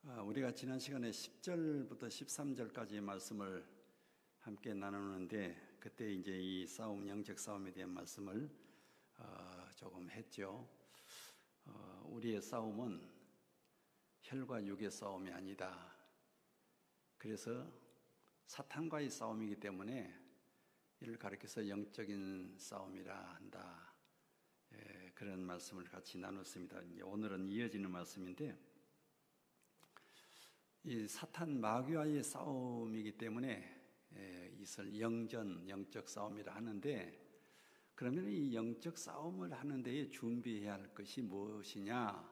우리가 지난 시간에 10절부터 13절까지 말씀을 함께 나누는데, 그때 이제 이 싸움, 영적 싸움에 대한 말씀을 조금 했죠. 우리의 싸움은 혈과 육의 싸움이 아니다. 그래서 사탄과의 싸움이기 때문에 이를 가리켜서 영적인 싸움이라 한다. 그런 말씀을 같이 나눴습니다. 이제 오늘은 이어지는 말씀인데, 이 사탄 마귀와의 싸움이기 때문에 이것을 영적 싸움이라 하는데, 그러면 이 영적 싸움을 하는 데에 준비해야 할 것이 무엇이냐?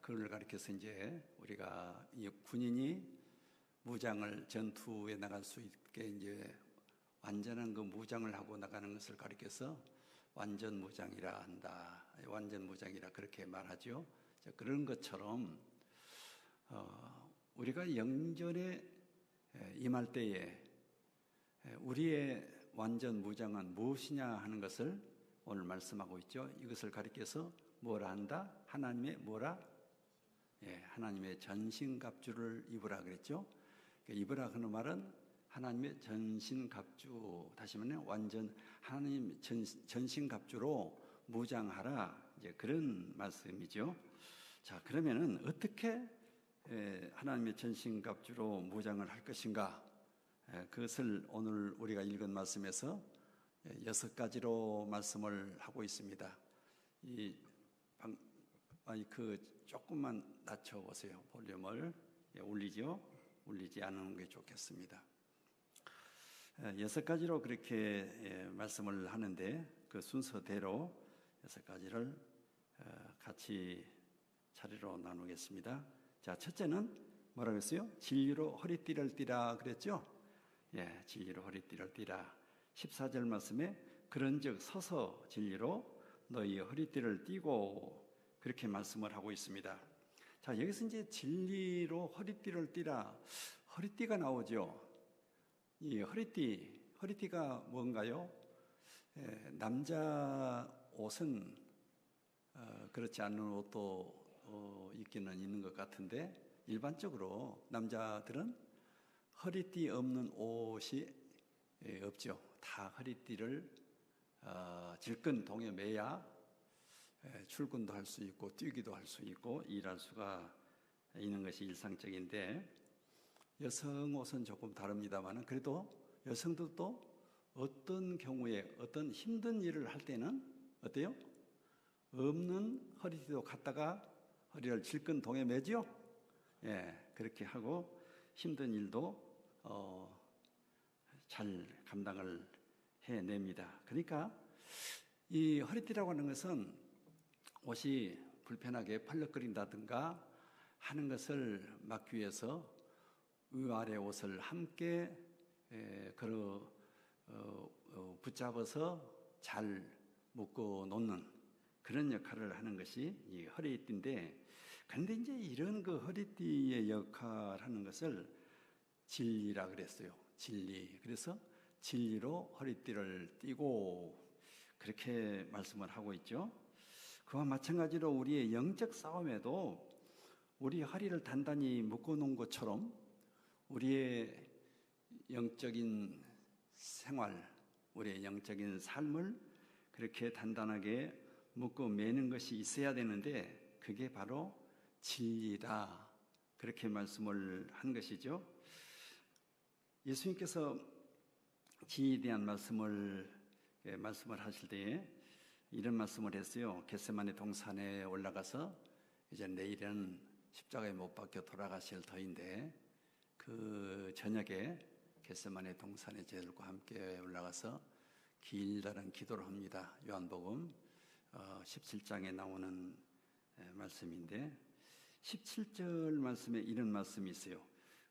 그걸 가리켜서 이제 우리가 이 군인이 무장을 전투에 나갈 수 있게 이제 완전한 그 무장을 하고 나가는 것을 가리켜서 완전 무장이라 한다. 완전 무장이라 그렇게 말하죠. 그런 것처럼 우리가 영전에 임할 때에 우리의 완전 무장은 무엇이냐 하는 것을 오늘 말씀하고 있죠. 이것을 가리켜서 뭐라 한다? 하나님의 뭐라? 하나님의 전신갑주를 입으라 그랬죠. 입으라 하는 말은 하나님의 전신갑주, 다시 말하면 완전 하나님 전신갑주로 무장하라, 이제 그런 말씀이죠. 자, 그러면은 어떻게 하나님의 전신갑주로 무장을 할 것인가? 그것을 오늘 우리가 읽은 말씀에서 6가지로 말씀을 하고 있습니다. 조금만 낮춰 보세요. 볼륨을. 울리지 않는 게 좋겠습니다. 6가지로 그렇게 말씀을 하는데, 그 순서대로 6가지를 같이 차례로 나누겠습니다. 자, 첫째는 뭐라고 했어요? 진리로 허리띠를 띠라 그랬죠? 진리로 허리띠를 띠라. 14절 말씀에 그런즉 서서 진리로 너희 허리띠를 띠고, 그렇게 말씀을 하고 있습니다. 자, 여기서 이제 진리로 허리띠를 띠라. 허리띠가 나오죠. 이 허리띠가 뭔가요? 남자 옷은 그렇지 않은 옷도 있기는 있는 것 같은데, 일반적으로 남자들은 허리띠 없는 옷이 없죠. 다 허리띠를 질끈 동에 매야 출근도 할 수 있고 뛰기도 할 수 있고 일할 수가 있는 것이 일상적인데, 여성 옷은 조금 다릅니다만, 그래도 여성들도 어떤 경우에 어떤 힘든 일을 할 때는 어때요? 없는 허리띠도 갖다가 허리를 질끈 동에 매죠? 그렇게 하고 힘든 일도 잘 감당을 해냅니다. 그러니까 이 허리띠라고 하는 것은 옷이 불편하게 펄럭거린다든가 하는 것을 막기 위해서 위아래 옷을 함께 붙잡아서 잘 묶어 놓는 그런 역할을 하는 것이 이 허리띠인데, 그런데 이제 이런 그 허리띠의 역할을 하는 것을 진리라 그랬어요. 진리. 그래서 진리로 허리띠를 띠고, 그렇게 말씀을 하고 있죠. 그와 마찬가지로 우리의 영적 싸움에도 우리 허리를 단단히 묶어 놓은 것처럼 우리의 영적인 생활, 우리의 영적인 삶을 그렇게 단단하게 묶어 매는 것이 있어야 되는데, 그게 바로 진리다. 그렇게 말씀을 한 것이죠. 예수님께서 진리에 대한 말씀을 하실 때에 이런 말씀을 했어요. 겟세마네 동산에 올라가서 이제 내일은 십자가에 못 박혀 돌아가실 터인데, 그 저녁에 겟세마네 동산에 저들과 함께 올라가서 길다란 기도를 합니다. 요한복음 17장에 나오는 말씀인데, 17절 말씀에 이런 말씀이 있어요.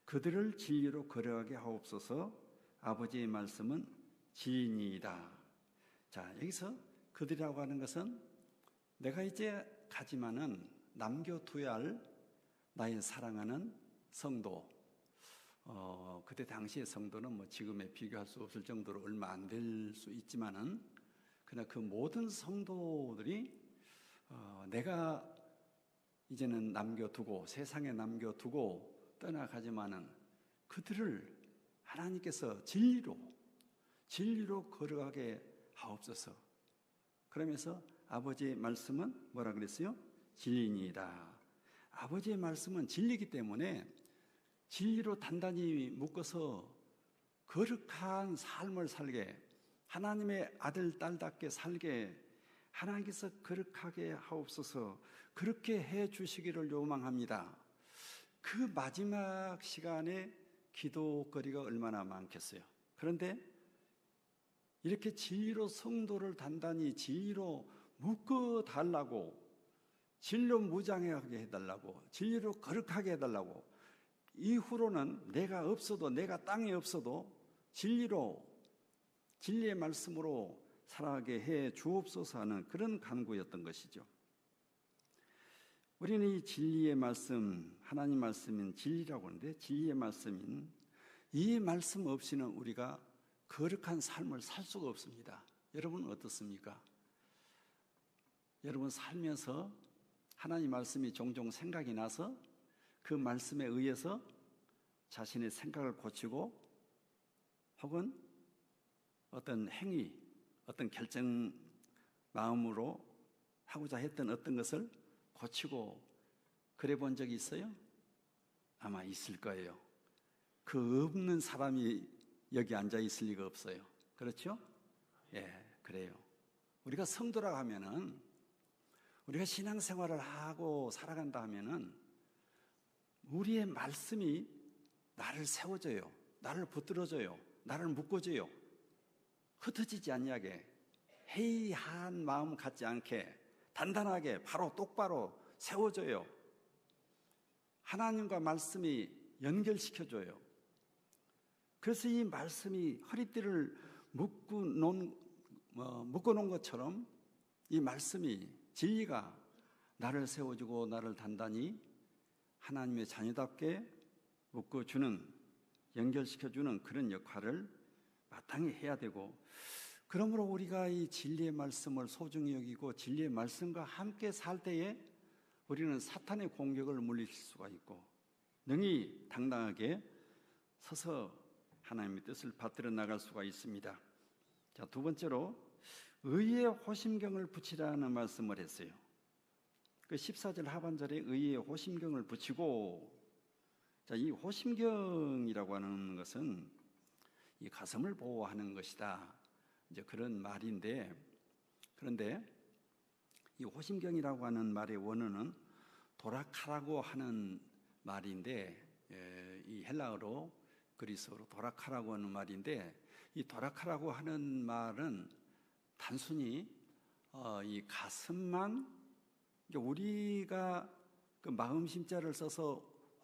그들을 진리로 거룩하게 하옵소서. 아버지의 말씀은 진리이다. 자, 여기서 그들이라고 하는 것은 내가 이제 가지만은 남겨둬야 할 나의 사랑하는 성도. 그때 당시의 성도는 뭐 지금에 비교할 수 없을 정도로 얼마 안 될 수 있지만은, 그러나 그 모든 성도들이 내가 이제는 남겨두고 세상에 남겨두고 떠나가지만은 그들을 하나님께서 진리로 걸어가게 하옵소서. 그러면서 아버지의 말씀은 뭐라 그랬어요? 진리니이다. 아버지의 말씀은 진리이기 때문에 진리로 단단히 묶어서 거룩한 삶을 살게, 하나님의 아들, 딸답게 살게 하나님께서 거룩하게 하옵소서. 그렇게 해 주시기를 요망합니다. 그 마지막 시간에 기도거리가 얼마나 많겠어요. 그런데 이렇게 진리로 성도를 단단히 진리로 묶어달라고, 진리로 무장하게 해달라고, 진리로 거룩하게 해달라고, 이후로는 내가 없어도, 내가 땅에 없어도 진리의 말씀으로 살아가게 해 주옵소서 하는 그런 간구였던 것이죠. 우리는 이 진리의 말씀, 하나님 말씀인 진리라고 하는데, 진리의 말씀인 이 말씀 없이는 우리가 거룩한 삶을 살 수가 없습니다. 여러분은 어떻습니까? 여러분 살면서 하나님 말씀이 종종 생각이 나서 그 말씀에 의해서 자신의 생각을 고치고, 혹은 어떤 행위, 어떤 결정 마음으로 하고자 했던 어떤 것을 고치고 그래 본 적이 있어요? 아마 있을 거예요. 그 없는 사람이 여기 앉아 있을 리가 없어요. 그렇죠? 예, 그래요. 우리가 성도라고 하면은, 우리가 신앙생활을 하고 살아간다 하면은 우리의 말씀이 나를 세워줘요. 나를 붙들어줘요. 나를 묶어줘요. 흩어지지 않냐게, 해이한 마음 갖지 않게 단단하게 바로 똑바로 세워줘요. 하나님과 말씀이 연결시켜줘요. 그래서 이 말씀이 허리띠를 묶어놓은 것처럼 이 말씀이, 진리가 나를 세워주고 나를 단단히 하나님의 자녀답게 묶어주는, 연결시켜주는 그런 역할을 마땅히 해야 되고, 그러므로 우리가 이 진리의 말씀을 소중히 여기고 진리의 말씀과 함께 살 때에 우리는 사탄의 공격을 물리칠 수가 있고 능히 당당하게 서서 하나님의 뜻을 받들어 나갈 수가 있습니다. 자, 두 번째로 의의 호심경을 붙이라는 말씀을 했어요. 그 14절 하반절에 의의 호심경을 붙이고, 자, 이 호심경이라고 하는 것은 이 가슴을 보호하는 것이다, 이제 그런 말인데, 그런데 이 호심경이라고 하는 말의 원어는 도라카라고 하는 말인데, 이 헬라어로, 그리스어로 도라카라고 하는 말인데, 이 도라카라고 하는 말은 단순히 이 가슴만, 우리가 그 마음심자를 써서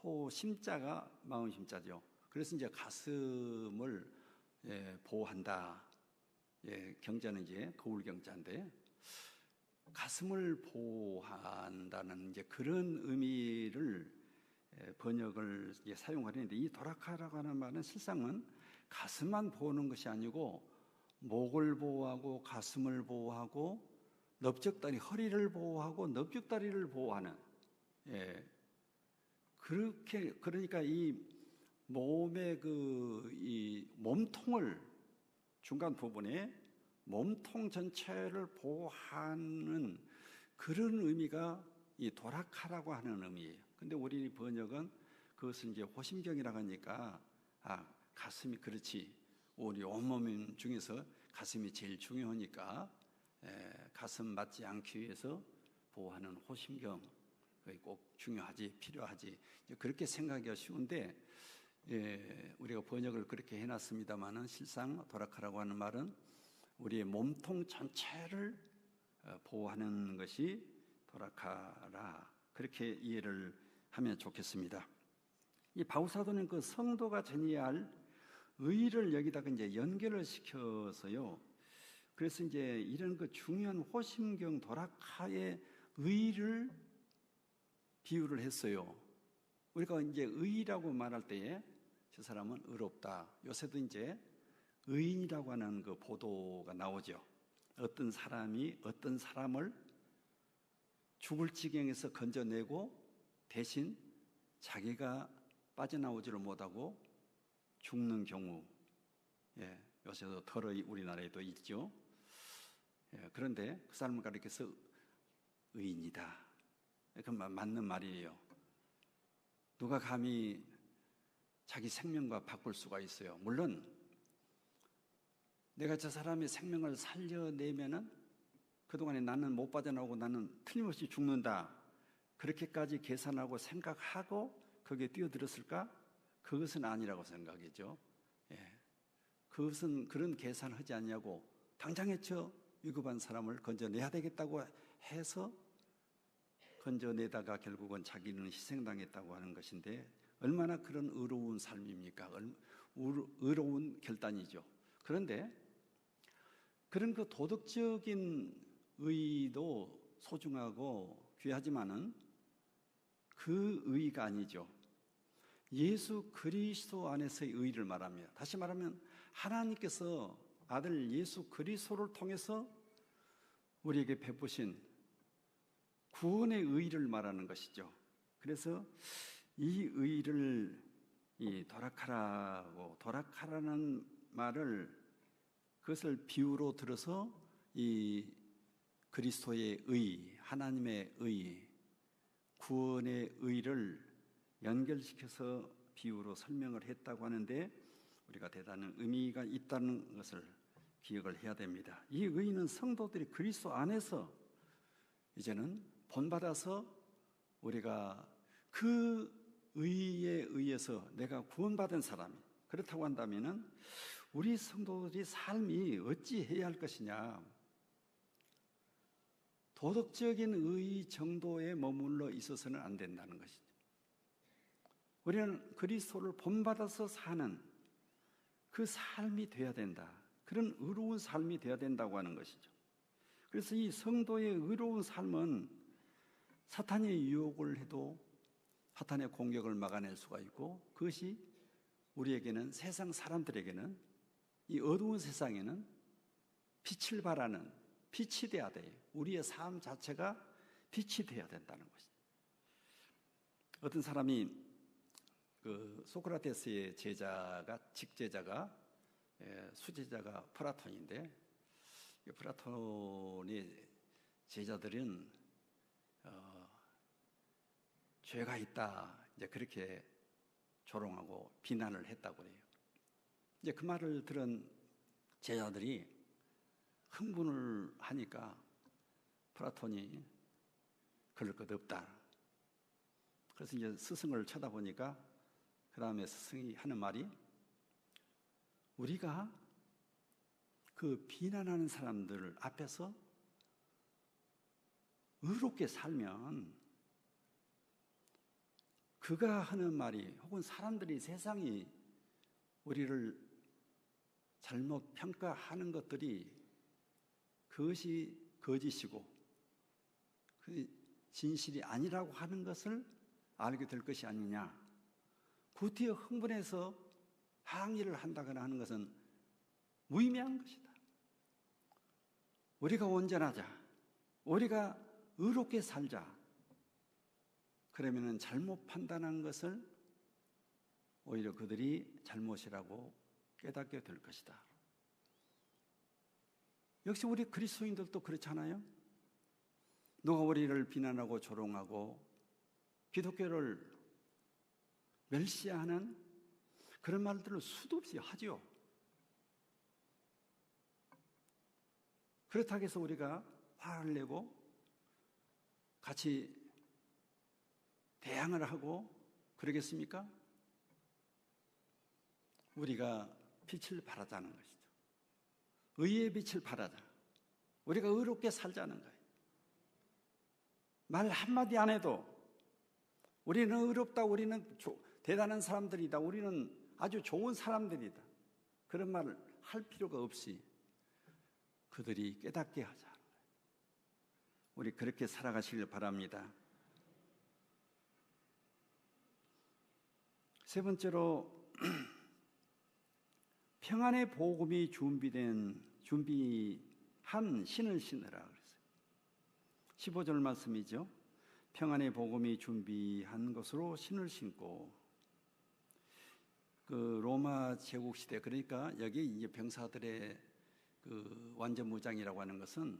호심자가 마음심자죠. 그래서 이제 가슴을 보호한다. 경자는 이제 거울 경자인데, 가슴을 보호한다는 이제 그런 의미를 번역을 사용하려는데, 이 도라카라고 하는 말은 실상은 가슴만 보호하는 것이 아니고 목을 보호하고 가슴을 보호하고 넓적다리, 허리를 보호하고 넓적다리를 보호하는, 그렇게, 그러니까 이 몸의 이 몸통을, 중간 부분에 몸통 전체를 보호하는 그런 의미가 이 도라카라고 하는 의미예요. 근데 우리 번역은 그것을 이제 호심경이라고 하니까, 가슴이, 그렇지, 우리 온몸 중에서 가슴이 제일 중요하니까 가슴 맞지 않기 위해서 보호하는 호심경, 그게 꼭 중요하지, 필요하지, 그렇게 생각하기가 쉬운데, 우리가 번역을 그렇게 해놨습니다만은 실상 도라카라고 하는 말은 우리의 몸통 전체를 보호하는 것이 도라카라, 그렇게 이해를 하면 좋겠습니다. 이 바울사도는 그 성도가 전해야 할 의를 여기다가 이제 연결을 시켜서요. 그래서 이제 이런 그 중요한 호심경 도라카의 의를 비유를 했어요. 우리가 이제 의라고 말할 때에 저 사람은 의롭다. 요새도 이제 의인이라고 하는 그 보도가 나오죠. 어떤 사람이 어떤 사람을 죽을 지경에서 건져내고 대신 자기가 빠져나오지를 못하고 죽는 경우, 요새도 덜어 우리나라에도 있죠. 그런데 그 사람을 가리켜서 의인이다. 그건 맞는 말이에요. 누가 감히 자기 생명과 바꿀 수가 있어요. 물론 내가 저 사람의 생명을 살려내면은 그동안에 나는 못 빠져나오고 나는 틀림없이 죽는다, 그렇게까지 계산하고 생각하고 거기에 뛰어들었을까? 그것은 아니라고 생각이죠. 그것은 그런 계산을 하지 않냐고, 당장에 저 위급한 사람을 건져내야 되겠다고 해서 건져내다가 결국은 자기는 희생당했다고 하는 것인데, 얼마나 그런 의로운 삶입니까? 의로운 결단이죠. 그런데 그런 그 도덕적인 의의도 소중하고 귀하지만은 그 의의가 아니죠. 예수 그리스도 안에서의 의의를 말합니다. 다시 말하면 하나님께서 아들 예수 그리스도를 통해서 우리에게 베푸신 구원의 의의를 말하는 것이죠. 그래서 이 의의를 도락하라는 말을, 그것을 비유로 들어서 이 그리스도의 의, 하나님의 의, 구원의 의를 연결시켜서 비유로 설명을 했다고 하는데, 우리가 대단한 의미가 있다는 것을 기억을 해야 됩니다. 이 의는 성도들이 그리스도 안에서 이제는 본받아서 우리가 그 의에 의해서 내가 구원받은 사람, 그렇다고 한다면은 우리 성도들이 삶이 어찌해야 할 것이냐, 도덕적인 의 정도에 머물러 있어서는 안 된다는 것이죠. 우리는 그리스도를 본받아서 사는 그 삶이 되어야 된다. 그런 의로운 삶이 되어야 된다고 하는 것이죠. 그래서 이 성도의 의로운 삶은 사탄의 유혹을 해도 사탄의 공격을 막아낼 수가 있고, 그것이 우리에게는, 세상 사람들에게는, 이 어두운 세상에는 빛을 발하는 빛이 돼야 돼요. 우리의 삶 자체가 빛이 돼야 된다는 것이죠. 어떤 사람이 그 소크라테스의 직제자가 수제자가 플라톤인데, 플라톤의 제자들은 죄가 있다, 이제 그렇게 조롱하고 비난을 했다고 해요. 이제 그 말을 들은 제자들이 흥분을 하니까 플라톤이 그럴 것 없다. 그래서 이제 스승을 쳐다보니까 그 다음에 스승이 하는 말이, 우리가 그 비난하는 사람들 앞에서 의롭게 살면 그가 하는 말이, 혹은 사람들이, 세상이 우리를 잘못 평가하는 것들이 그것이 거짓이고 그 진실이 아니라고 하는 것을 알게 될 것이 아니냐. 그 뒤에 흥분해서 항의를 한다거나 하는 것은 무의미한 것이다. 우리가 온전하자, 우리가 의롭게 살자. 그러면은 잘못 판단한 것을 오히려 그들이 잘못이라고 깨닫게 될 것이다. 역시 우리 그리스도인들도 그렇잖아요. 누가 우리를 비난하고 조롱하고 기독교를 멸시하는 그런 말들을 수도 없이 하죠. 그렇다고 해서 우리가 화를 내고 같이 대항을 하고 그러겠습니까? 우리가 빛을 발하자는 것이죠. 의의 빛을 발하자. 우리가 의롭게 살자는 거예요. 말 한마디 안 해도 우리는 의롭다, 우리는 대단한 사람들이다, 우리는 아주 좋은 사람들이다, 그런 말을 할 필요가 없이 그들이 깨닫게 하자. 우리 그렇게 살아가시길 바랍니다. 세 번째로 평안의 복음이 준비한 신을 신으라 그랬어요. 15절 말씀이죠. 평안의 복음이 준비한 것으로 신을 신고. 그 로마 제국 시대, 그러니까 여기 이제 병사들의 그 완전 무장이라고 하는 것은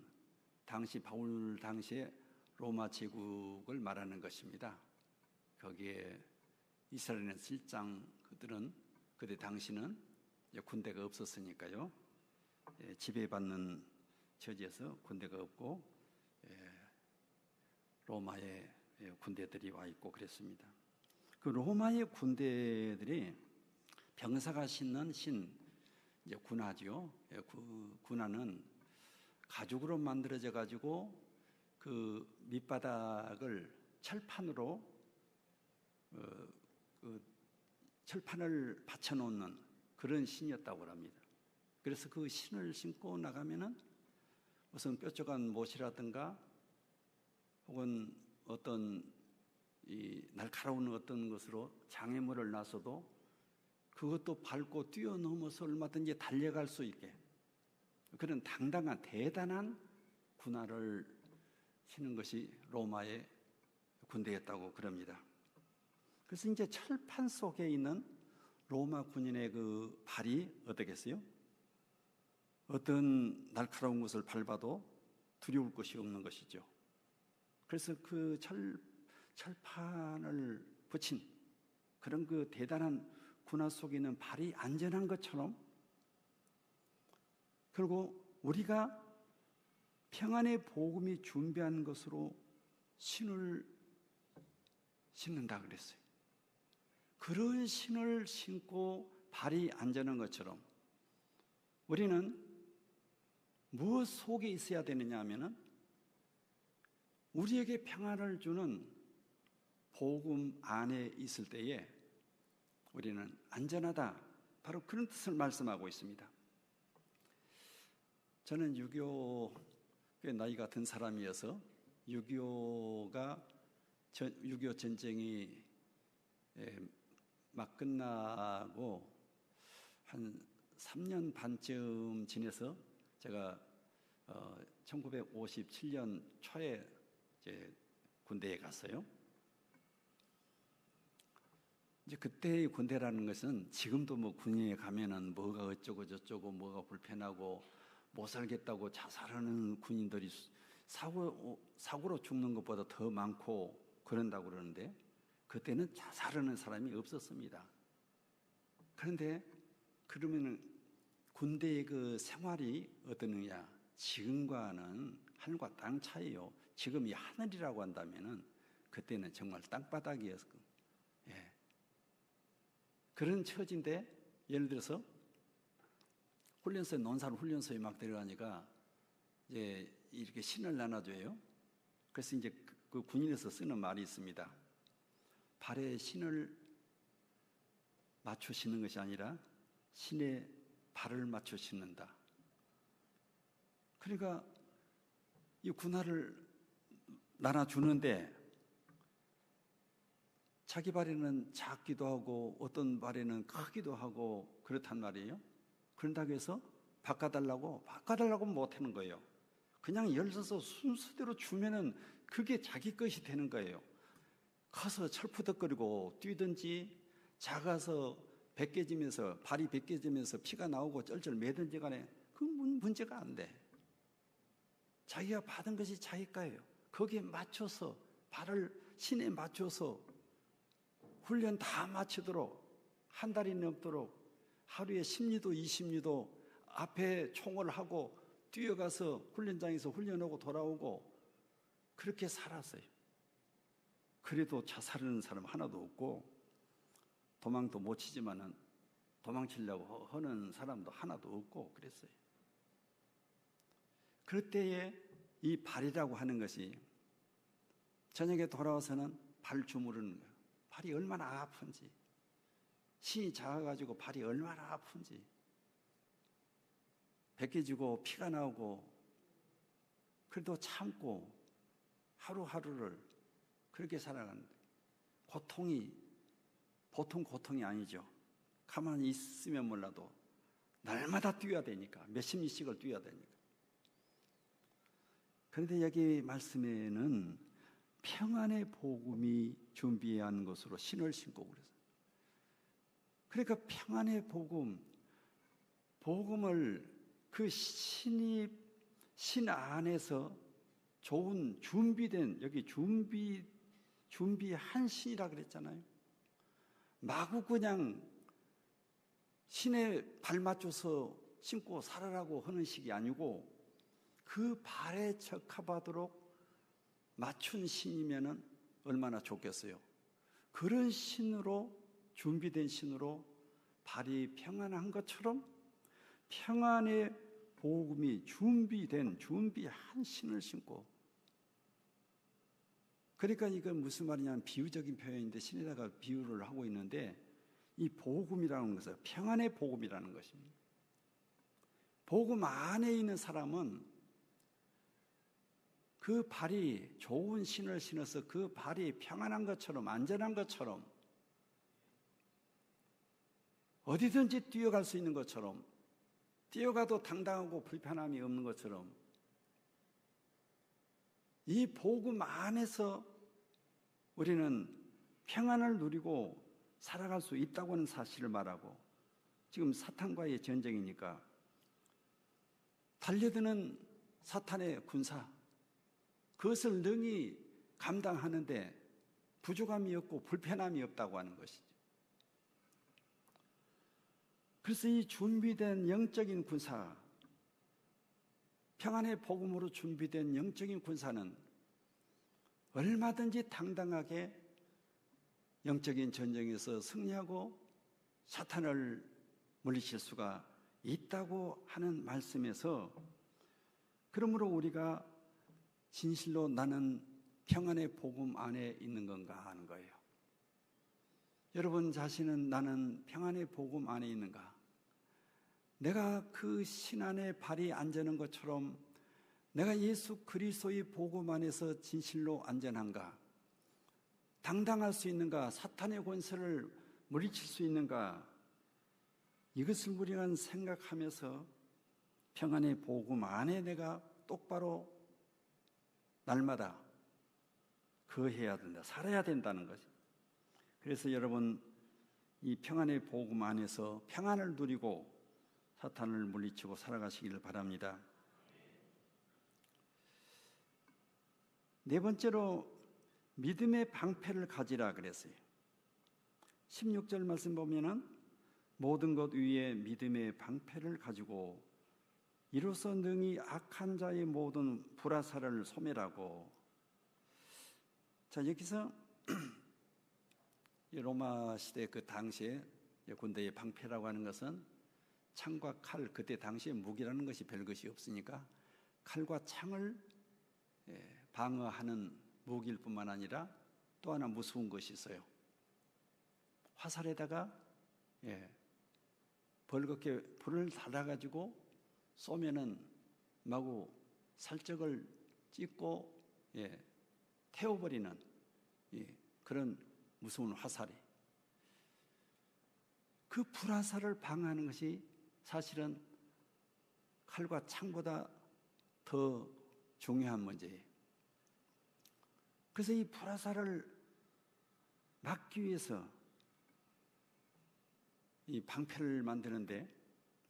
당시 바울 당시에 로마 제국을 말하는 것입니다. 거기에 이스라엘의 실장 그들은 그때 당시는 군대가 없었으니까요. 지배받는 처지에서 군대가 없고 로마의 군대들이 와 있고 그랬습니다. 그 로마의 군대들이 병사가 신는 이제 군화죠. 그 군화는 가죽으로 만들어져 가지고 그 밑바닥을 철판으로 그 철판을 받쳐놓는 그런 신이었다고 합니다. 그래서 그 신을 신고 나가면은 무슨 뾰족한 못이라든가 혹은 어떤 이 날카로운 어떤 것으로 장애물을 놔서도 그것도 밟고 뛰어넘어서 얼마든지 달려갈 수 있게 그런 당당한 대단한 군화를 신는 것이 로마의 군대였다고 그럽니다. 그래서 이제 철판 속에 있는 로마 군인의 그 발이 어떻겠어요? 어떤 날카로운 것을 밟아도 두려울 것이 없는 것이죠. 그래서 그 철판을 붙인 그런 그 대단한 군화 속에 있는 발이 안전한 것처럼, 그리고 우리가 평안의 복음이 준비한 것으로 신을 신는다 그랬어요. 그런 신을 신고 발이 안전한 것처럼 우리는 무엇 속에 있어야 되느냐 하면은 우리에게 평안을 주는 복음 안에 있을 때에 우리는 안전하다, 바로 그런 뜻을 말씀하고 있습니다. 저는 6.25꽤 나이가 든 사람이어서 6.25 전쟁이 막 끝나고 한 3년 반쯤 지내서 제가 1957년 초에 이제 군대에 갔어요. 이제 그때의 군대라는 것은 지금도 뭐 군인에 가면은 뭐가 어쩌고 저쩌고 뭐가 불편하고 못 살겠다고 자살하는 군인들이 사고로 죽는 것보다 더 많고 그런다고 그러는데, 그때는 자살하는 사람이 없었습니다. 그런데 그러면은 군대의 그 생활이 어떠느냐? 지금과는 하늘과 땅 차이요. 지금이 하늘이라고 한다면은 그때는 정말 땅바닥이었고, 그런 처지인데, 예를 들어서 훈련소에 논산 훈련소에 막 들어가니까 이제 이렇게 신을 나눠줘요. 그래서 이제 그 군인에서 쓰는 말이 있습니다. 발에 신을 맞춰 신는 것이 아니라 신의 발을 맞춰 신는다. 그러니까 이 군화를 나눠주는데 자기 발에는 작기도 하고 어떤 발에는 크기도 하고 그렇단 말이에요. 그런다고 해서 바꿔달라고 못하는 거예요. 그냥 열어서 순서대로 주면은 그게 자기 것이 되는 거예요. 커서 철푸덕거리고 뛰든지 작아서 벗겨지면서 발이 벗겨지면서 피가 나오고 쩔쩔 매든지 간에 그건 문제가 안 돼. 자기가 받은 것이 자기 거예요. 거기에 맞춰서 발을 신에 맞춰서 훈련 다 마치도록 한 달이 넘도록 하루에 10리도 20리도 앞에 총을 하고 뛰어가서 훈련장에서 훈련하고 돌아오고 그렇게 살았어요. 그래도 자살하는 사람 하나도 없고 도망도 못 치지만은 도망치려고 하는 사람도 하나도 없고 그랬어요. 그럴 때에 이 발이라고 하는 것이 저녁에 돌아와서는 발 주무르는 거예요. 발이 얼마나 아픈지, 신이 작아가지고 발이 얼마나 아픈지, 벗겨지고 피가 나오고 그래도 참고 하루하루를 그렇게 살아가는데 고통이 보통 고통이 아니죠. 가만히 있으면 몰라도 날마다 뛰어야 되니까, 몇십 리씩을 뛰어야 되니까. 그런데 여기 말씀에는 평안의 복음이 준비해야 하는 것으로 신을 신고 그랬어요. 그러니까 평안의 복음을 그 신 안에서 좋은 준비된, 여기 준비한 신이라 그랬잖아요. 마구 그냥 신에 발 맞춰서 신고 살아라고 하는 식이 아니고 그 발에 적합하도록 맞춘 신이면은 얼마나 좋겠어요. 그런 신으로, 준비된 신으로 발이 평안한 것처럼 평안의 복음이 준비한 신을 신고, 그러니까 이건 무슨 말이냐면 비유적인 표현인데 신에다가 비유를 하고 있는데, 이 복음이라는 것은 평안의 복음이라는 것입니다. 복음 안에 있는 사람은 그 발이 좋은 신을 신어서 그 발이 평안한 것처럼, 안전한 것처럼, 어디든지 뛰어갈 수 있는 것처럼, 뛰어가도 당당하고 불편함이 없는 것처럼, 이 복음 안에서 우리는 평안을 누리고 살아갈 수 있다고 하는 사실을 말하고, 지금 사탄과의 전쟁이니까 달려드는 사탄의 군사, 그것을 능히 감당하는데 부족함이 없고 불편함이 없다고 하는 것이죠. 그래서 이 준비된 영적인 군사, 평안의 복음으로 준비된 영적인 군사는 얼마든지 당당하게 영적인 전쟁에서 승리하고 사탄을 물리칠 수가 있다고 하는 말씀에서, 그러므로 우리가 진실로 나는 평안의 복음 안에 있는 건가 하는 거예요. 여러분 자신은 나는 평안의 복음 안에 있는가? 내가 그 신 안에 발이 안전한 것처럼 내가 예수 그리스도의 복음 안에서 진실로 안전한가? 당당할 수 있는가? 사탄의 권세를 물리칠 수 있는가? 이것을 우리가 생각하면서 평안의 복음 안에 내가 똑바로 날마다 거해야 된다, 살아야 된다는 거죠. 그래서 여러분, 이 평안의 복음 안에서 평안을 누리고 사탄을 물리치고 살아가시기를 바랍니다. 네 번째로 믿음의 방패를 가지라 그랬어요. 16절 말씀 보면은 모든 것 위에 믿음의 방패를 가지고 이로써 능히 악한 자의 모든 불화살을 소멸하고. 자, 여기서 로마 시대 그 당시에 군대의 방패라고 하는 것은 창과 칼, 그때 당시에 무기라는 것이 별것이 없으니까 칼과 창을 방어하는 무기일 뿐만 아니라 또 하나 무서운 것이 있어요. 화살에다가 벌겋게 불을 달아가지고 쏘면은 마구 살적을 찍고 태워버리는 그런 무서운 화살이, 그 불화살을 방어하는 것이 사실은 칼과 창보다 더 중요한 문제예요. 그래서 이 불화살을 막기 위해서 이 방패를 만드는데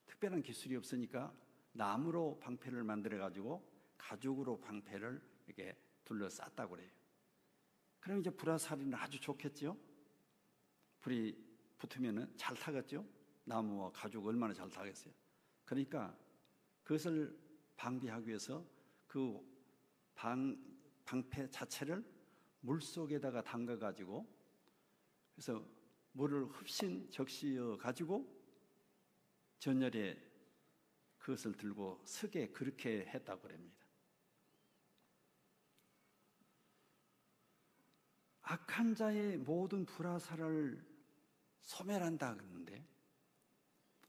특별한 기술이 없으니까 나무로 방패를 만들어가지고 가죽으로 방패를 이렇게 둘러쌌다고 그래요. 그럼 이제 불화살이는 아주 좋겠죠? 불이 붙으면 잘 타겠죠? 나무와 가죽 얼마나 잘 타겠어요? 그러니까 그것을 방비하기 위해서 그 방패 자체를 물 속에다가 담가가지고, 그래서 물을 흡신 적시어 가지고 전열에 그것을 들고 서게 그렇게 했다고 합니다. 악한 자의 모든 불화살을 소멸한다 그러는데,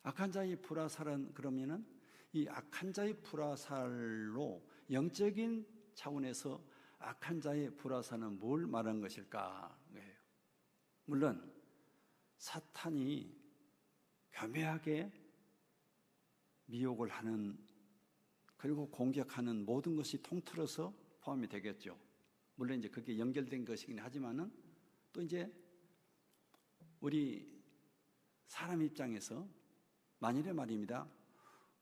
악한 자의 불화살은 그러면은 이 악한 자의 불화살로 영적인 차원에서 악한 자의 불화살은 뭘 말한 것일까? 물론 사탄이 교묘하게 미혹을 하는 그리고 공격하는 모든 것이 통틀어서 포함이 되겠죠. 물론 이제 그게 연결된 것이긴 하지만은 또 이제 우리 사람 입장에서 만일에 말입니다.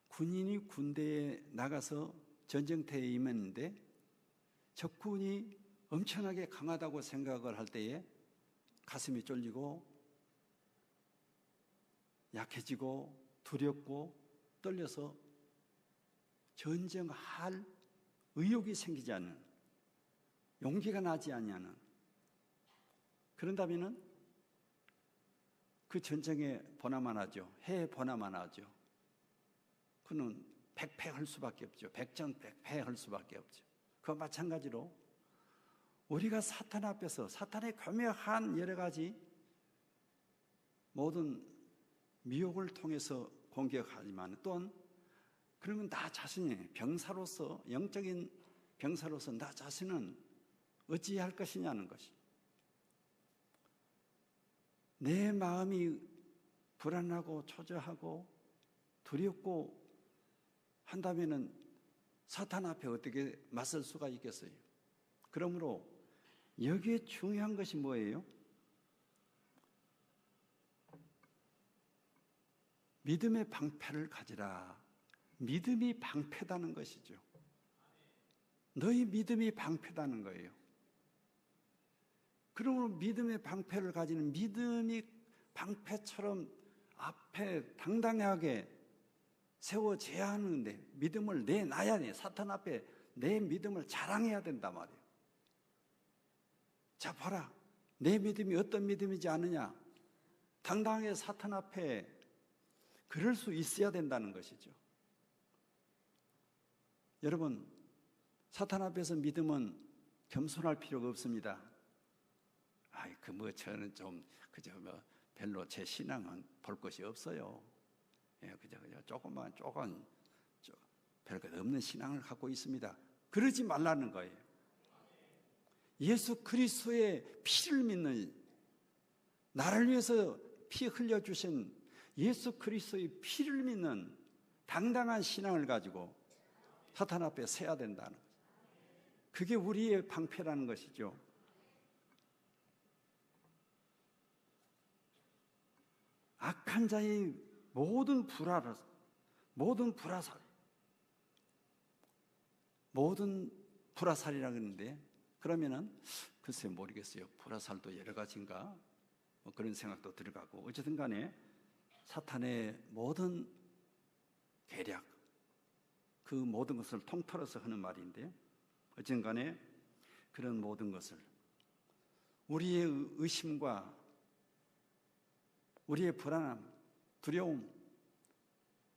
군인이 군대에 나가서 전쟁터에 임했는데 적군이 엄청나게 강하다고 생각을 할 때에 가슴이 쫄리고 약해지고 두렵고 떨려서 전쟁할 의욕이 생기지 않는, 용기가 나지 않냐는, 그런다면은 그 전쟁에 보나만 하죠. 해에 보나만 하죠. 그는 백패할 수밖에 없죠. 백전백패할 수밖에 없죠. 그와 마찬가지로 우리가 사탄 앞에서 사탄의 교묘한 여러 가지 모든 미혹을 통해서 공격하지만 또한 그러면 나 자신이 병사로서, 영적인 병사로서 나 자신은 어찌할 것이냐는 것이, 내 마음이 불안하고 초조하고 두렵고 한다면은 사탄 앞에 어떻게 맞설 수가 있겠어요? 그러므로 여기에 중요한 것이 뭐예요? 믿음의 방패를 가지라. 믿음이 방패다는 것이죠. 너희 믿음이 방패다는 거예요. 그러므로 믿음의 방패를 가지는, 믿음이 방패처럼 앞에 당당하게 세워져야 하는데 믿음을 내놔야 돼. 사탄 앞에 내 믿음을 자랑해야 된단 말이에요. 자, 봐라. 내 믿음이 어떤 믿음이지 않느냐. 당당하게 사탄 앞에 그럴 수 있어야 된다는 것이죠. 여러분, 사탄 앞에서 믿음은 겸손할 필요가 없습니다. 아이, 저는 좀, 별로 제 신앙은 볼 것이 없어요. 예, 조금, 별것 없는 신앙을 갖고 있습니다. 그러지 말라는 거예요. 예수 그리스도의 피를 믿는, 나를 위해서 피 흘려주신 예수 그리스도의 피를 믿는 당당한 신앙을 가지고 사탄 앞에 서야 된다는 거죠. 그게 우리의 방패라는 것이죠. 악한 자의 모든 불화살이라 그러는데, 그러면은 글쎄 모르겠어요. 불화살도 여러 가지인가? 그런 생각도 들어가고, 어쨌든 간에 사탄의 모든 계략, 그 모든 것을 통틀어서 하는 말인데, 어쨌든 간에 그런 모든 것을, 우리의 의심과 우리의 불안함, 두려움,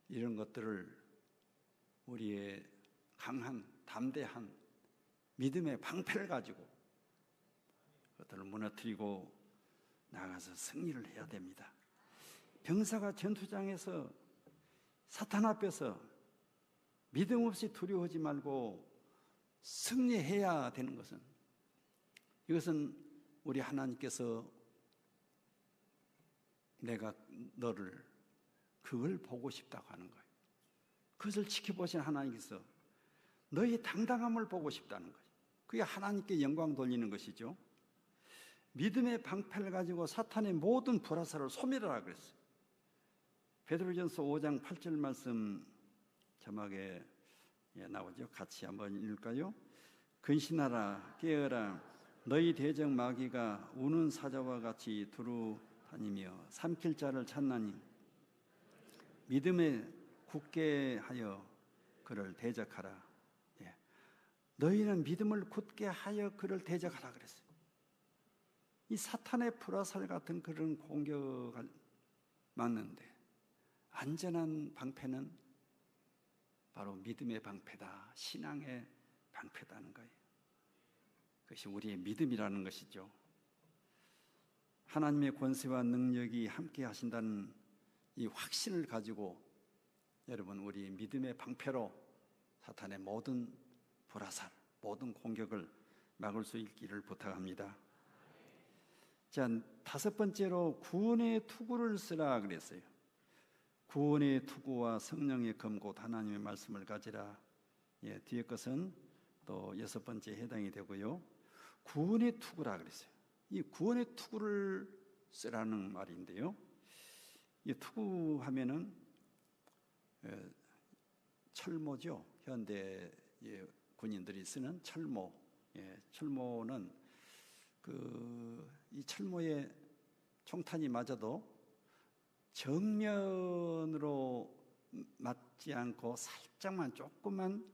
이런 것들을 우리의 강한, 담대한 믿음의 방패를 가지고 그것들을 무너뜨리고 나가서 승리를 해야 됩니다. 병사가 전투장에서 사탄 앞에서 믿음 없이 두려워하지 말고 승리해야 되는 것은, 이것은 우리 하나님께서 내가 너를 그걸 보고 싶다고 하는 거예요. 그것을 지켜보신 하나님께서 너의 당당함을 보고 싶다는 거예요. 그게 하나님께 영광 돌리는 것이죠. 믿음의 방패를 가지고 사탄의 모든 불화살을 소멸하라 그랬어요. 베드로전서 5장 8절 말씀 자막에 나오죠. 같이 한번 읽을까요? 근신하라, 깨어라, 너희 대적 마귀가 우는 사자와 같이 두루 다니며 삼킬 자를 찾나니 믿음에 굳게 하여 그를 대적하라. 예. 너희는 믿음을 굳게 하여 그를 대적하라 그랬어요. 이 사탄의 불화살 같은 그런 공격을 맞는데 안전한 방패는 바로 믿음의 방패다, 신앙의 방패다는 거예요. 그것이 우리의 믿음이라는 것이죠. 하나님의 권세와 능력이 함께 하신다는 이 확신을 가지고 여러분, 우리 믿음의 방패로 사탄의 모든 불화살, 모든 공격을 막을 수 있기를 부탁합니다. 자, 다섯 번째로 구원의 투구를 쓰라 그랬어요. 구원의 투구와 성령의 검 곧 하나님의 말씀을 가지라. 뒤에 것은 또 6번째에 해당이 되고요. 구원의 투구라 그랬어요. 이 구원의 투구를 쓰라는 말인데요. 이 투구하면은 철모죠. 현대 군인들이 쓰는 철모. 철모는 이 철모에 총탄이 맞아도 정면으로 맞지 않고 살짝만 조금만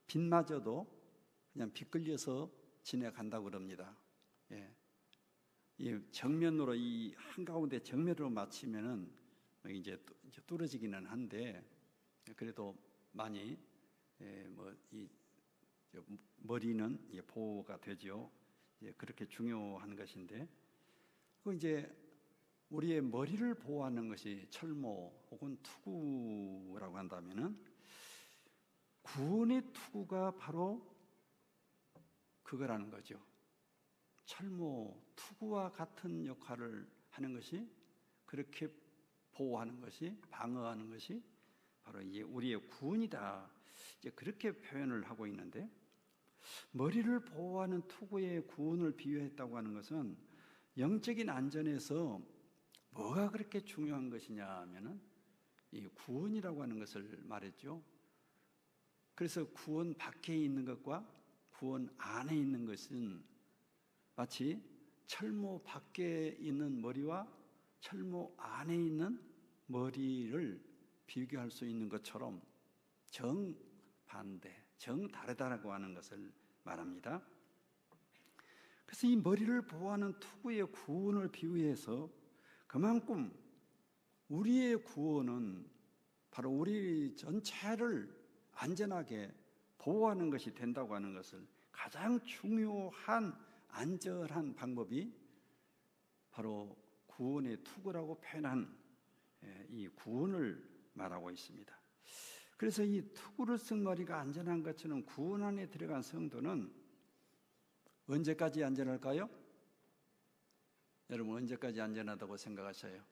빗맞아도 그냥 빗끌려서 지나간다고 그럽니다. 이 정면으로 이 한가운데 정면으로 맞히면은 이제 뚫어지기는 한데 그래도 많이 머리는 보호가 되죠. 그렇게 중요한 것인데 그 이제 우리의 머리를 보호하는 것이 철모 혹은 투구라고 한다면은 구원의 투구가 바로 그거라는 거죠. 철모, 투구와 같은 역할을 하는 것이 그렇게 보호하는 것이 방어하는 것이 바로 이게 우리의 구원이다. 이제 그렇게 표현을 하고 있는데 머리를 보호하는 투구의 구원을 비유했다고 하는 것은 영적인 안전에서 뭐가 그렇게 중요한 것이냐 하면은 이 구원이라고 하는 것을 말했죠. 그래서 구원 밖에 있는 것과 구원 안에 있는 것은 마치 철모 밖에 있는 머리와 철모 안에 있는 머리를 비교할 수 있는 것처럼 정반대, 정다르다라고 하는 것을 말합니다. 그래서 이 머리를 보호하는 투구의 구원을 비유해서 그만큼 우리의 구원은 바로 우리 전체를 안전하게 보호하는 것이 된다고 하는 것을 가장 중요한 안전한 방법이 바로 구원의 투구라고 표현한 이 구원을 말하고 있습니다. 그래서 이 투구를 쓴 머리가 안전한 것처럼 구원 안에 들어간 성도는 언제까지 안전할까요? 여러분 언제까지 안전하다고 생각하셔요?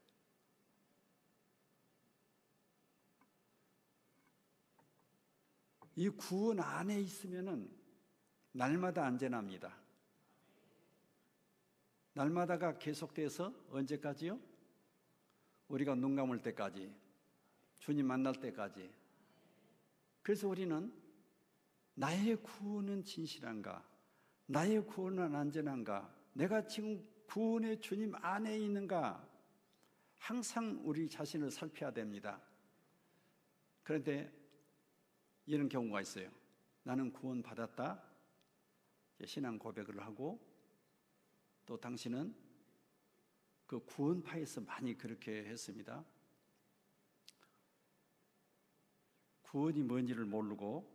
이 구원 안에 있으면은 날마다 안전합니다. 날마다가 계속돼서 언제까지요? 우리가 눈 감을 때까지, 주님 만날 때까지. 그래서 우리는 나의 구원은 진실한가? 나의 구원은 안전한가? 내가 지금 구원의 주님 안에 있는가? 항상 우리 자신을 살펴야 됩니다. 그런데 이런 경우가 있어요. 나는 구원 받았다. 신앙 고백을 하고 또 당신은 그 구원파에서 많이 그렇게 했습니다. 구원이 뭔지를 모르고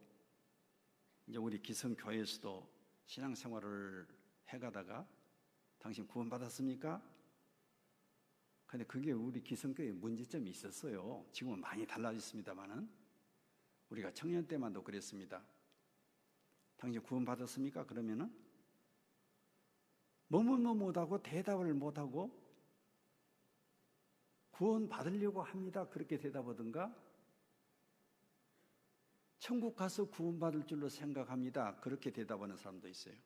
이제 우리 기성교회에서도 신앙생활을 해가다가 당신 구원 받았습니까? 근데 그게 우리 기성교회에 문제점이 있었어요. 지금은 많이 달라졌습니다만은 우리가 청년 때만도 그랬습니다. 당신 구원 받았습니까? 그러면은 뭐뭐 못하고 대답을 못하고 구원 받으려고 합니다. 그렇게 대답하든가 천국 가서 구원 받을 줄로 생각합니다. 그렇게 대답하는 사람도 있어요.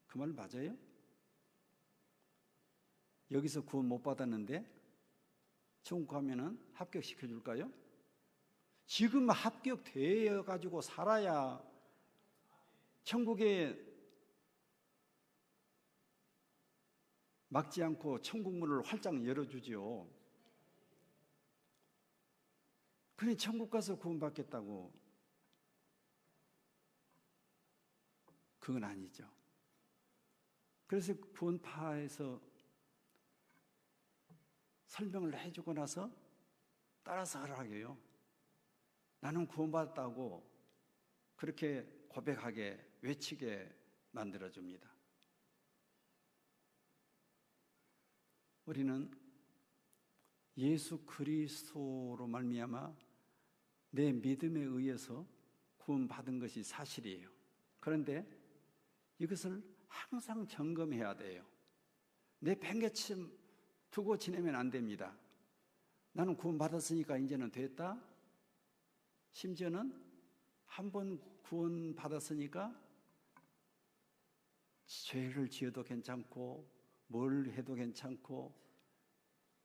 그 말 맞아요? 여기서 구원 못 받았는데 천국 가면은 합격시켜 줄까요? 지금 합격되어 가지고 살아야 천국에 막지 않고 천국 문을 활짝 열어주지요. 그래 천국 가서 구원받겠다고. 그건 아니죠. 그래서 구원파에서 설명을 해주고 나서 따라서 하라고요. 나는 구원받았다고 그렇게 고백하게 외치게 만들어줍니다. 우리는 예수 그리스도로 말미암아 내 믿음에 의해서 구원받은 것이 사실이에요. 그런데 이것을 항상 점검해야 돼요. 내 팽개침 두고 지내면 안 됩니다. 나는 구원받았으니까 이제는 됐다. 심지어는 한 번 구원 받았으니까 죄를 지어도 괜찮고 뭘 해도 괜찮고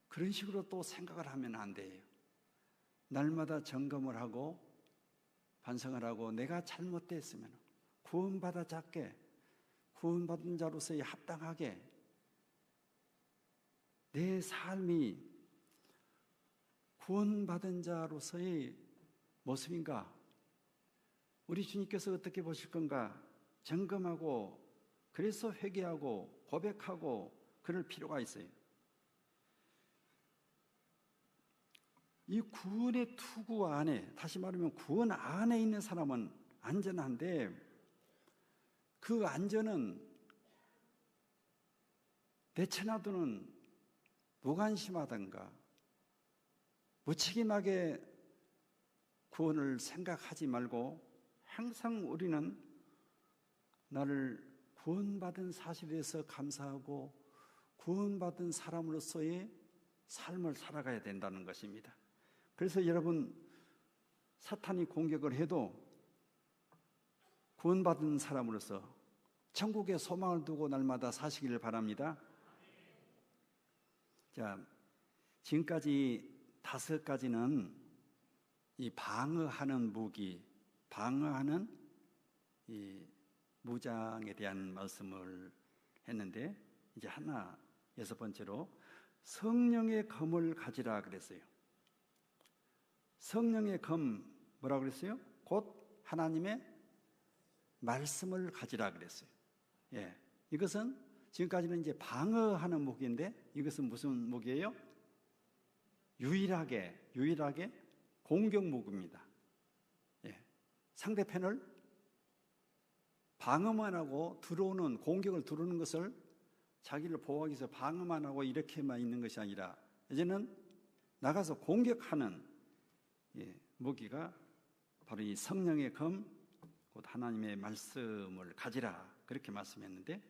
그런 식으로 또 생각을 하면 안 돼요. 날마다 점검을 하고 반성을 하고 내가 잘못됐으면 구원받아 작게 구원받은 자로서의 합당하게 내 삶이 구원받은 자로서의 모습인가? 우리 주님께서 어떻게 보실 건가? 점검하고 그래서 회개하고 고백하고 그럴 필요가 있어요. 이 구원의 투구 안에, 다시 말하면 구원 안에 있는 사람은 안전한데 그 안전은 내쳐놔두는 무관심하던가 무책임하게 구원을 생각하지 말고 항상 우리는 나를 구원받은 사실에서 감사하고 구원받은 사람으로서의 삶을 살아가야 된다는 것입니다. 그래서 여러분, 사탄이 공격을 해도 구원받은 사람으로서 천국에 소망을 두고 날마다 사시기를 바랍니다. 자, 지금까지 5가지는 이 방어하는 무기, 방어하는 이 무장에 대한 말씀을 했는데 이제 하나, 6번째로 성령의 검을 가지라 그랬어요. 성령의 검 뭐라고 그랬어요? 곧 하나님의 말씀을 가지라 그랬어요. 예, 이것은 지금까지는 이제 방어하는 무기인데 이것은 무슨 무기예요? 유일하게 공격 무기입니다. 예, 상대편을 방어만 하고 들어오는 공격을 들어오는 것을 자기를 보호하기 위해서 방어만 하고 이렇게만 있는 것이 아니라 이제는 나가서 공격하는 무기가 바로 이 성령의 검, 곧 하나님의 말씀을 가지라 그렇게 말씀했는데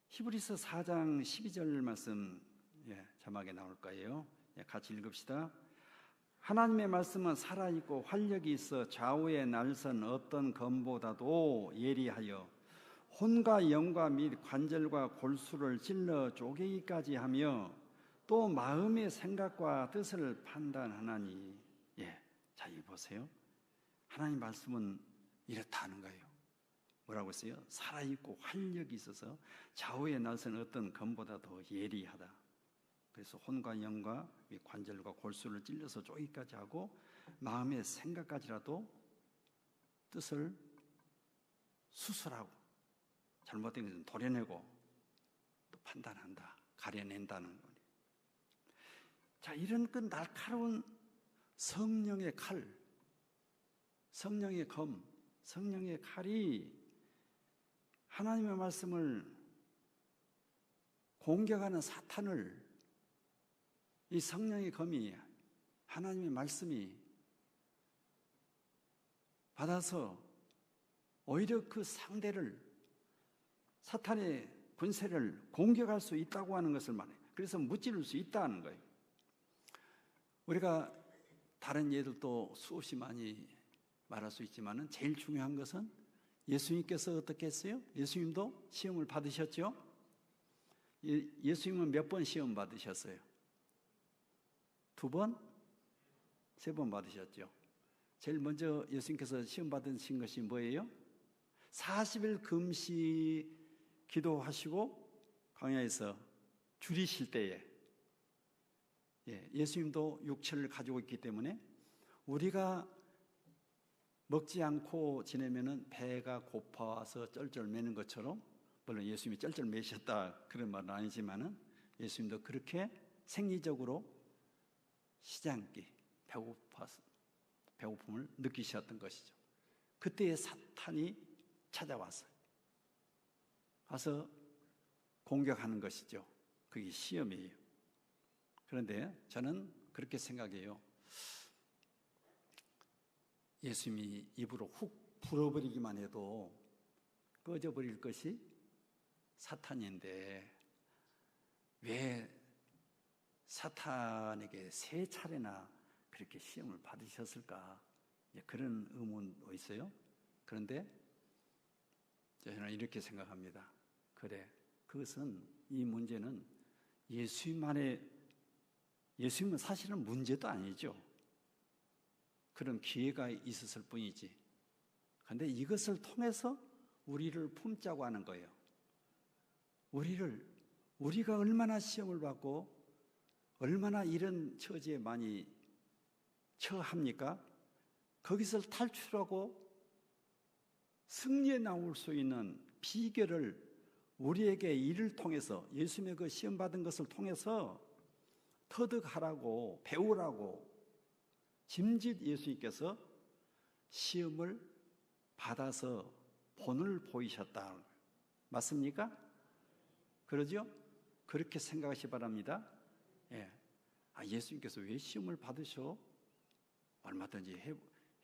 히브리서 4장 12절 말씀 자막에 나올 거예요. 같이 읽읍시다. 하나님의 말씀은 살아있고 활력이 있어 좌우에 날선 어떤 검보다도 예리하여 혼과 영과 및 관절과 골수를 찔러 쪼개기까지 하며 또 마음의 생각과 뜻을 판단하나니. 자, 이 보세요. 하나님 말씀은 이렇다는 거예요. 뭐라고 했어요? 살아있고 활력이 있어서 좌우에 날선 어떤 검보다 더 예리하다. 그래서 혼과 영과 및 관절과 골수를 찔러서 쪼개기까지 하고 마음의 생각까지라도 뜻을 수술하고 잘못된 것은 도려내고 또 판단한다, 가려낸다는 거예요. 자, 이런 그 날카로운 성령의 칼, 성령의 검, 성령의 칼이 하나님의 말씀을 공격하는 사탄을 이 성령의 검이 하나님의 말씀이 받아서 오히려 그 상대를 사탄의 군세를 공격할 수 있다고 하는 것을 말해요. 그래서 무찌를 수 있다는 거예요. 우리가 다른 예들도 수없이 많이 말할 수 있지만 제일 중요한 것은 예수님께서 어떻게 했어요? 예수님도 시험을 받으셨죠? 예수님은 몇 번 시험 받으셨어요? 2번? 3번 받으셨죠? 제일 먼저 예수님께서 시험 받으신 것이 뭐예요? 40일 금식 기도하시고 광야에서 줄이실 때에 예수님도 육체를 가지고 있기 때문에 우리가 먹지 않고 지내면은 배가 고파서 쩔쩔 매는 것처럼, 물론 예수님이 쩔쩔 매셨다 그런 말은 아니지만은 예수님도 그렇게 생리적으로 쉬지 않게 배고픔을 느끼셨던 것이죠. 그때에 사탄이 찾아왔어요. 와서 공격하는 것이죠. 그게 시험이에요. 그런데 저는 그렇게 생각해요. 예수님이 입으로 훅 불어버리기만 해도 꺼져버릴 것이 사탄인데 왜 사탄에게 3차례나 그렇게 시험을 받으셨을까? 그런 의문도 있어요. 그런데 저는 이렇게 생각합니다. 그래, 그것은, 이 문제는 예수님은 사실은 문제도 아니죠. 그런 기회가 있었을 뿐이지. 그런데 이것을 통해서 우리를 품자고 하는 거예요. 우리가 얼마나 시험을 받고 얼마나 이런 처지에 많이 처합니까? 거기서 탈출하고 승리에 나올 수 있는 비결을 우리에게 이를 통해서, 예수님의 그 시험 받은 것을 통해서 터득하라고, 배우라고 짐짓 예수님께서 시험을 받아서 본을 보이셨다. 맞습니까? 그러죠? 그렇게 생각하시 바랍니다. 예. 예수님께서 왜 시험을 받으셔? 얼마든지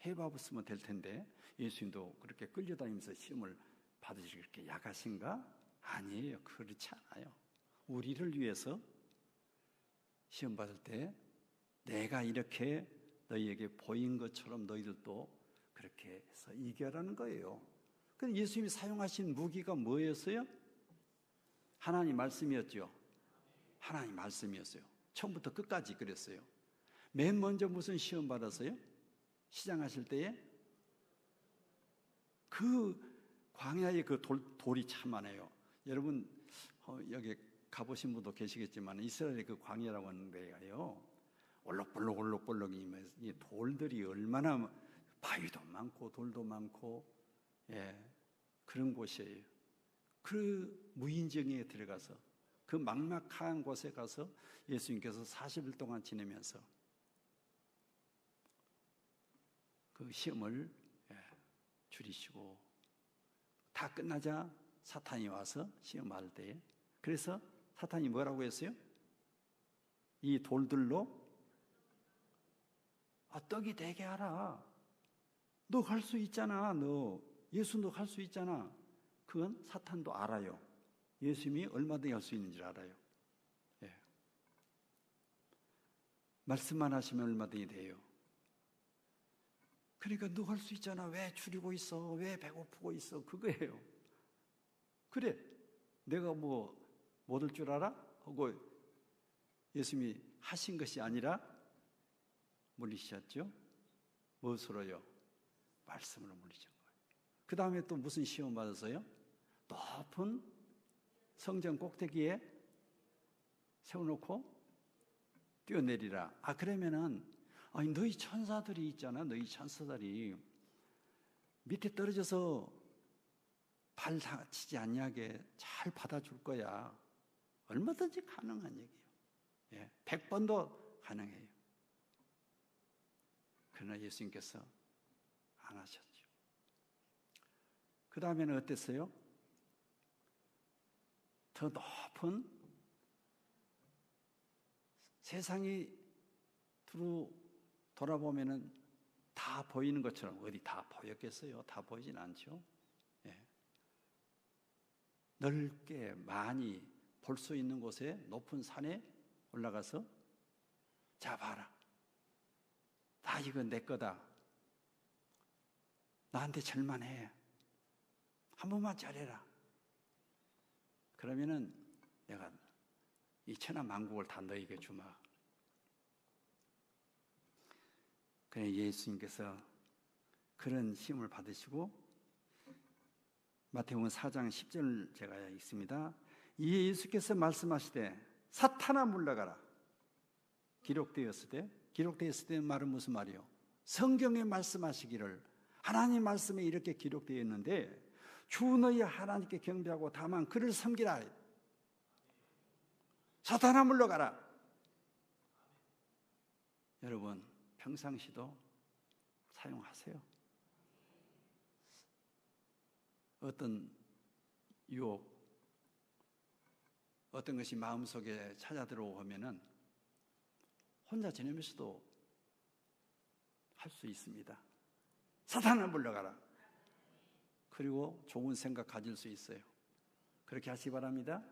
해봤으면 될 텐데, 예수님도 그렇게 끌려다니면서 시험을 받으시기 그렇게 약하신가? 아니에요. 그렇지 않아요. 우리를 위해서 시험 받을 때 내가 이렇게 너희에게 보인 것처럼 너희들도 그렇게 해서 이겨라는 거예요. 그런데 예수님이 사용하신 무기가 뭐였어요? 하나님 말씀이었죠. 하나님 말씀이었어요. 처음부터 끝까지 그랬어요. 맨 먼저 무슨 시험 받았어요? 시장하실 때에 그 광야에 그 돌이 참 많아요. 여러분 여기 가보신 분도 계시겠지만 이스라엘의 그 광야라고 하는 데가요, 올록볼록이면서 이 돌들이 얼마나, 바위도 많고 돌도 많고, 그런 곳이에요. 그 무인정에 들어가서 그 막막한 곳에 가서 예수님께서 40일 동안 지내면서 그 시험을 줄이시고, 다 끝나자 사탄이 와서 시험 받을 때에, 그래서 사탄이 뭐라고 했어요? 이 돌들로 떡이 되게 하라. 너 할 수 있잖아. 예수 너 할 수 있잖아. 그건 사탄도 알아요. 예수님이 얼마든지 할 수 있는 줄 알아요. 말씀만 하시면 얼마든지 돼요. 그러니까 너 할 수 있잖아. 왜 줄이고 있어? 왜 배고프고 있어? 그거예요. 그래, 내가 못 할 줄 알아? 하고 예수님이 하신 것이 아니라 물리셨죠? 무엇으로요? 말씀으로 물리신 거예요. 그 다음에 또 무슨 시험 받았어요? 높은 성전 꼭대기에 세워놓고 뛰어내리라. 그러면은 너희 천사들이 있잖아. 너희 천사들이 밑에 떨어져서 발 다치지 않냐게 잘 받아줄 거야. 얼마든지 가능한 얘기예요. 100번도 가능해요. 그러나 예수님께서 안 하셨죠. 그 다음에는 어땠어요? 더 높은, 세상이 돌아보면은 다 보이는 것처럼, 어디 다 보였겠어요? 다 보이진 않죠. 넓게 많이 볼 수 있는 곳에, 높은 산에 올라가서, 자 봐라, 다 이거 내 거다. 나한테 절만해. 한 번만 잘해라. 그러면은 내가 이 천하만국을 다 너에게 주마. 그래, 예수님께서 그런 시험을 받으시고, 마태복음 4장 10절 제가 읽습니다. 이에 예수께서 말씀하시되 사탄아 물러가라. 기록되었을 때 말은 무슨 말이요? 성경에 말씀하시기를, 하나님 말씀에 이렇게 기록되어 있는데, 주 너희 하나님께 경배하고 다만 그를 섬기라. 사탄아 물러가라. 여러분 평상시도 사용하세요. 어떤 유혹, 어떤 것이 마음속에 찾아들어오면은 혼자 지내면서도 할 수 있습니다. 사탄아 물러가라. 그리고 좋은 생각 가질 수 있어요. 그렇게 하시기 바랍니다.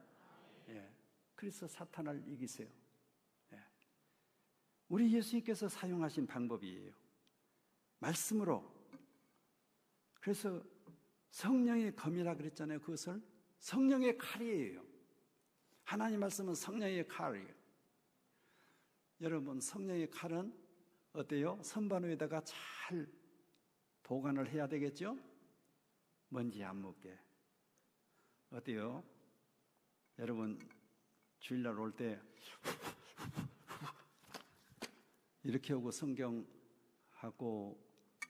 그래서 사탄을 이기세요. 우리 예수님께서 사용하신 방법이에요. 말씀으로. 그래서 성령의 검이라 그랬잖아요. 그것을 성령의 칼이에요. 하나님 말씀은 성령의 칼이에요. 여러분, 성령의 칼은 어때요? 선반 위에다가 잘 보관을 해야 되겠죠? 먼지 안 묻게. 어때요? 여러분, 주일날 올 때 이렇게 오고 성경하고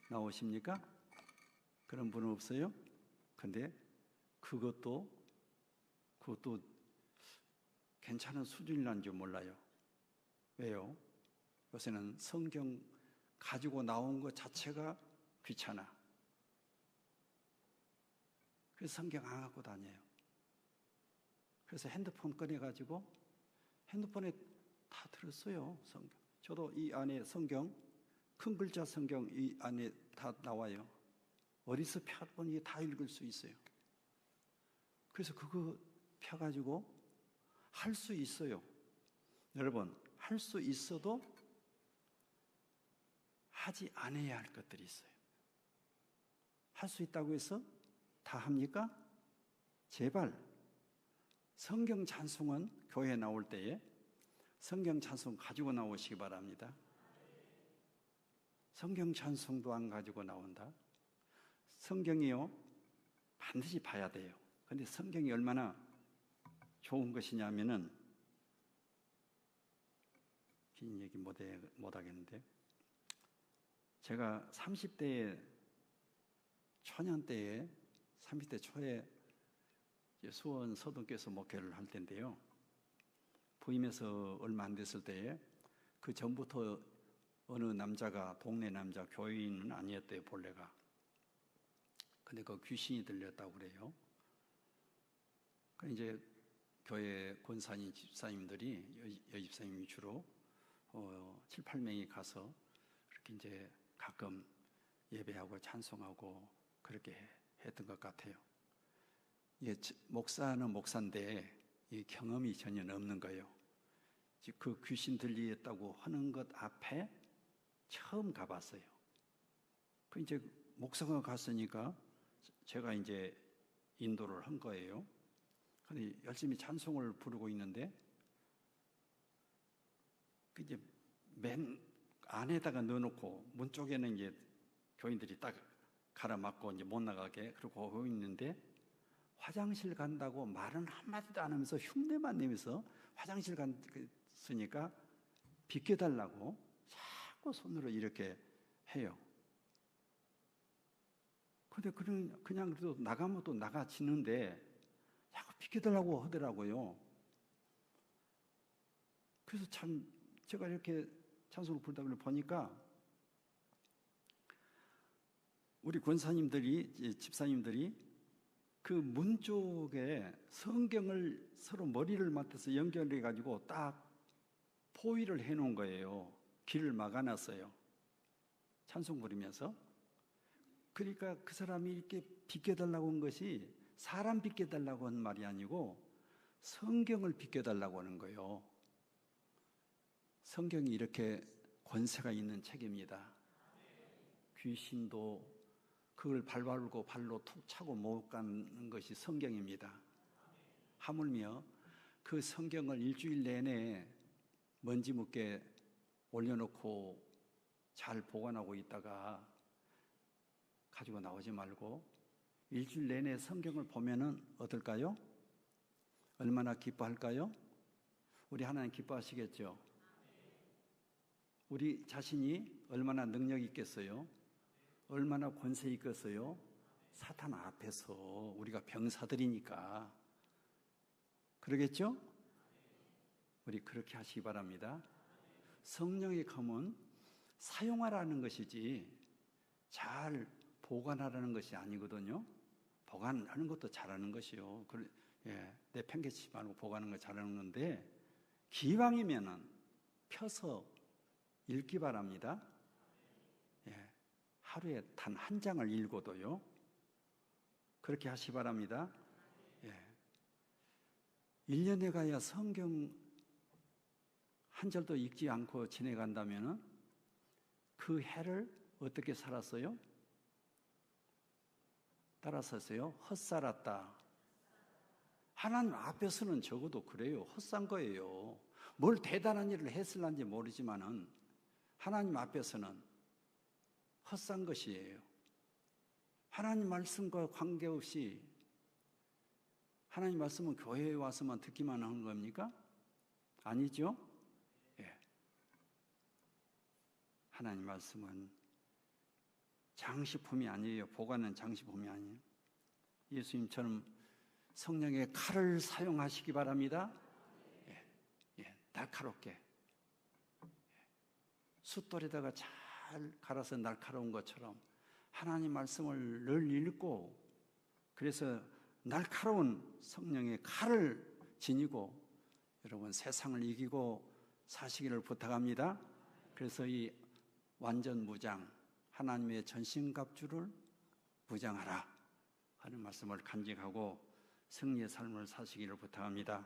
나오십니까? 그런 분은 없어요? 근데 그것도 괜찮은 수준이라는 줄 몰라요. 왜요? 요새는 성경 가지고 나온 것 자체가 귀찮아. 그래서 성경 안 갖고 다녀요. 그래서 핸드폰 꺼내가지고 핸드폰에 다 들었어요. 성경. 저도 이 안에 성경, 큰 글자 성경 이 안에 다 나와요. 어디서 펴보니 다 읽을 수 있어요. 그래서 그거 펴가지고 할 수 있어요. 여러분, 할 수 있어도 하지 않아야 할 것들이 있어요. 할 수 있다고 해서 다 합니까? 제발 성경 찬송은 교회 나올 때에 성경 찬송 가지고 나오시기 바랍니다. 성경 찬송도 안 가지고 나온다? 성경이요, 반드시 봐야 돼요. 근데 성경이 얼마나 좋은 것이냐면은, 긴 얘기 못 하겠는데, 제가 30대 초년 때에 30대 초에 수원 서동교에서 목회를 할 때인데요. 부임해서 얼마 안 됐을 때에 그 전부터 어느 남자가, 동네 남자, 교인은 아니었대요, 본래가. 근데 그 귀신이 들렸다고 그래요. 그 이제 교회 권사님, 집사님들이, 여집사님이 주로 7, 8명이 가서 그렇게 이제 가끔 예배하고 찬송하고 그렇게 했던 것 같아요. 목사는 목사인데 이 경험이 전혀 없는 거예요. 그 귀신 들리었다고 하는 것 앞에 처음 가봤어요. 그 이제 목사가 갔으니까 제가 이제 인도를 한 거예요. 근데 열심히 찬송을 부르고 있는데 그 이제 맨 안에다가 넣어놓고 문 쪽에는 이제 교인들이 딱 가로막고 이제 못 나가게 그러고 하고 있는데, 화장실 간다고 말은 한마디도 안 하면서 흉내만 내면서 화장실 갔으니까 비켜달라고 자꾸 손으로 이렇게 해요. 근데 그냥 그래도 나가면 또 나가지는데 자꾸 비켜달라고 하더라고요. 그래서 참 제가 이렇게 찬송을 부르다 보니까 우리 권사님들이, 집사님들이 그 문 쪽에 성경을 서로 머리를 맞춰서 연결해 가지고 딱 포위를 해 놓은 거예요. 길을 막아놨어요. 찬송 부르면서. 그러니까 그 사람이 이렇게 비켜달라고 한 것이 사람 비켜달라고 한 말이 아니고 성경을 비켜달라고 하는 거예요. 성경이 이렇게 권세가 있는 책입니다. 귀신도 그걸 밟고 발로 툭 차고 못 가는 것이 성경입니다. 하물며 그 성경을 일주일 내내 먼지 묻게 올려놓고 잘 보관하고 있다가 가지고 나오지 말고 일주일 내내 성경을 보면은 어떨까요? 얼마나 기뻐할까요? 우리 하나님 기뻐하시겠죠? 우리 자신이 얼마나 능력 있겠어요? 얼마나 권세 있겠어요? 사탄 앞에서 우리가 병사들이니까. 그러겠죠? 우리 그렇게 하시기 바랍니다. 성령의 검은 사용하라는 것이지 잘 보관하라는 것이 아니거든요. 보관하는 것도 잘하는 것이요. 내팽개치지 말고 보관하는 거 잘하는 건데, 기왕이면은 펴서 읽기 바랍니다. 하루에 단 한 장을 읽어도요. 그렇게 하시기 바랍니다. 1년에 가야 성경 한 절도 읽지 않고 지내간다면은 그 해를 어떻게 살았어요? 따라서세요. 헛살았다. 하나님 앞에서는 적어도 그래요. 헛산 거예요. 뭘 대단한 일을 했을런지 모르지만은 하나님 앞에서는 헛산 것이에요. 하나님 말씀과 관계없이 하나님 말씀은 교회에 와서만 듣기만 하는 겁니까? 아니죠? 예. 하나님 말씀은 장식품이 아니에요. 보관은 장식품이 아니에요. 예수님처럼 성령의 칼을 사용하시기 바랍니다. 예. 예. 날카롭게. 예. 숫돌에다가 잘 갈아서 날카로운 것처럼 하나님 말씀을 늘 읽고 그래서 날카로운 성령의 칼을 지니고 여러분 세상을 이기고 사시기를 부탁합니다. 그래서 이 완전 무장, 하나님의 전신갑주를 무장하라 하는 말씀을 간직하고 승리의 삶을 사시기를 부탁합니다.